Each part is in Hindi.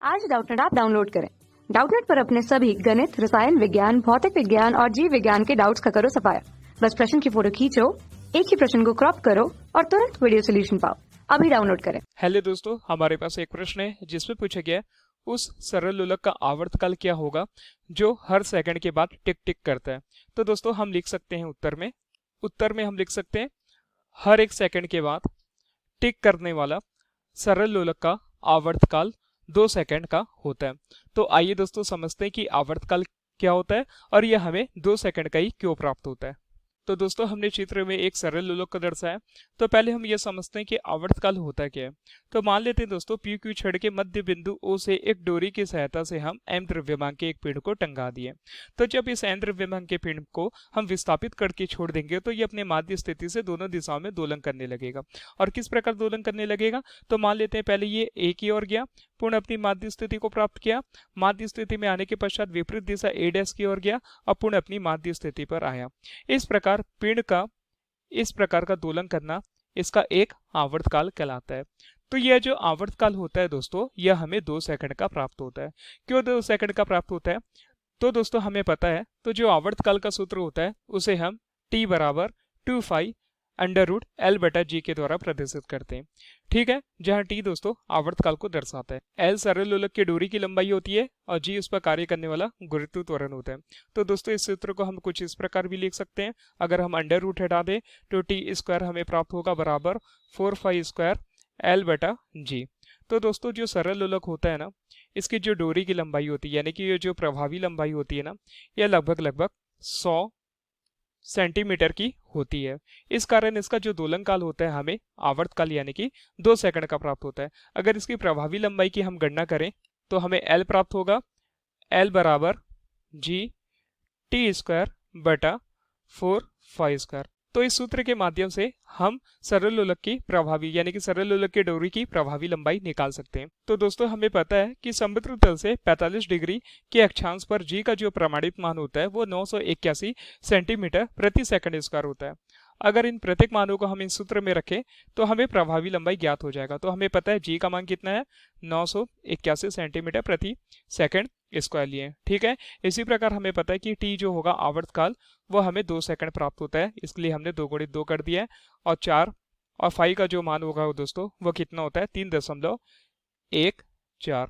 आज डाउटनेट ऐप डाउनलोड करें। डाउटनेट पर अपने सभी गणित, रसायन विज्ञान, भौतिक विज्ञान और जीव विज्ञान के डाउट्स का करो सफाया। बस प्रश्न की फोटो खींचो, एक ही प्रश्न को क्रॉप करो और तुरंत वीडियो सोल्यूशन पाओ। अभी डाउनलोड करें। हेलो दोस्तों, हमारे पास एक प्रश्न है जिसमें पूछा गया है, उस सरल लोलक का आवर्तकाल क्या होगा जो हर सेकंड के बाद टिक टिक करता है। तो दोस्तों हम लिख सकते हैं उत्तर में हम लिख सकते हैं हर एक सेकंड के बाद टिक करने वाला सरल लोलक का आवर्तकाल 2 सेकंड का होता है। तो आइए दोस्तों समझते हैं कि आवर्तकाल क्या होता है और यह हमें 2 सेकंड का ही क्यों प्राप्त होता है। तो दोस्तों हमने चित्र में एक सरल लोलक को दर्शाया। तो पहले हम यह समझते हैं कि आवर्तकाल होता क्या है। तो मान लेते हैं दोस्तों पी क्यू छड़ के मध्य बिंदु ओ से एक डोरी की सहायता से हम एम द्रव्यमान के एक पिंड को टंगा दिए। तो जब इस एम द्रव्यमान के पिंड को हम विस्थापित करके छोड़ देंगे तो ये अपने माध्य स्थिति से दोनों दिशाओं में दोलन करने लगेगा। और किस प्रकार दोलन करने लगेगा, तो मान लेते हैं पहले ये ए की ओर गया, पुनः अपनी माध्य स्थिति को प्राप्त किया, माध्य स्थिति में आने के पश्चात विपरीत दिशा ए डैश की ओर गया और पुनः अपनी माध्य स्थिति पर आया। इस प्रकार पिंड का इस प्रकार का दोलन करना इसका एक आवर्तकाल कहलाता है। तो यह जो आवर्तकाल होता है दोस्तों, यह हमें 2 सेकंड का प्राप्त होता है। क्यों 2 सेकंड का प्राप्त होता है, तो दोस्तों हमें पता है तो जो आवर्तकाल का सूत्र होता है उसे हम t बराबर 2 अंडर रूट एल बटा जी के द्वारा प्रदर्शित करते हैं। ठीक है, जहां टी दोस्तों आवर्तकाल को दर्शाता है, एल सरल लोलक की डोरी की लंबाई होती है और जी उस पर कार्य करने वाला गुरुत्व त्वरण होता है। तो दोस्तों इस सूत्र को हम कुछ इस प्रकार भी लिख सकते हैं, अगर हम अंडर रूट हटा दें तो टी स्क्वायर हमें प्राप्त होगा बराबर 4 स्क्वायर एल बटा जी। तो दोस्तों जो सरल लोलक होता है ना, इसकी जो डोरी की लंबाई होती है यानी कि ये जो प्रभावी लंबाई होती है ना, यह लगभग 100 सेंटीमीटर की होती है। इस कारण इसका जो दोलन काल होता है हमें आवर्तकाल यानी कि 2 सेकंड का प्राप्त होता है। अगर इसकी प्रभावी लंबाई की हम गणना करें तो हमें एल प्राप्त होगा, एल बराबर जी टी स्क्वायर बटा 4 स्क्वायर। तो इस सूत्र के माध्यम से हम सरल लोलक की प्रभावी यानी कि सरल लोलक की डोरी की प्रभावी लंबाई निकाल सकते हैं। तो दोस्तों हमें पता है कि समृद्ध तल से 45 डिग्री के अक्षांश पर जी का जो प्रमाणित मान होता है वो 981 सेंटीमीटर प्रति सेकंड स्क्वायर होता है। अगर इन प्रत्येक मानों को हम इस सूत्र में रखें तो हमें प्रभावी लंबाई ज्ञात हो जाएगा। तो हमें पता है जी का मान कितना है, 981 सेंटीमीटर प्रति सेकंड स्क्वायर लिए। ठीक है, इसी प्रकार हमें पता है कि टी जो होगा आवर्तकाल वो हमें 2 सेकंड प्राप्त होता है, इसलिए हमने 2 गुणित 2 कर दिया है। और 4 और 5 का जो मान होगा दोस्तों वो कितना होता है, 3.14।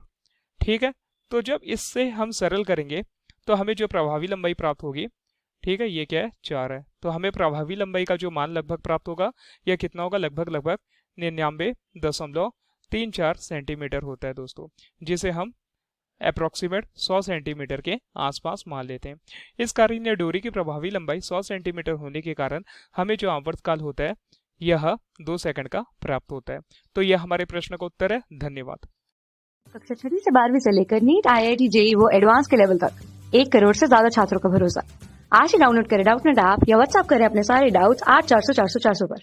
ठीक है, तो जब इससे हम सरल करेंगे तो हमें जो प्रभावी लंबाई प्राप्त होगी, ठीक है, ये क्या है 4 है, तो हमें प्रभावी लंबाई का जो मान लगभग प्राप्त होगा यह कितना होगा, लगभग 99.34 सेंटीमीटर होता है दोस्तों, जिसे हम अप्रोक्सीमेट 100 सेंटीमीटर के आसपास मान लेते हैं। इस कारण यह डोरी की प्रभावी लंबाई 100 सेंटीमीटर होने के कारण हमें जो आवर्तकाल होता है यह 2 सेकंड का प्राप्त होता है। तो यह हमारे प्रश्न का उत्तर है। धन्यवाद। कक्षा 6 से 12वीं से लेकर नीट, IIT, JEE वो एडवांस के लेवल तक 1 करोड़ से ज्यादा छात्रों का भरोसा। आज ही डाउनलोड करें डाउटनेट ऐप या व्हाट्सएप करें अपने सारे डाउट्स 8400 400 400 पर।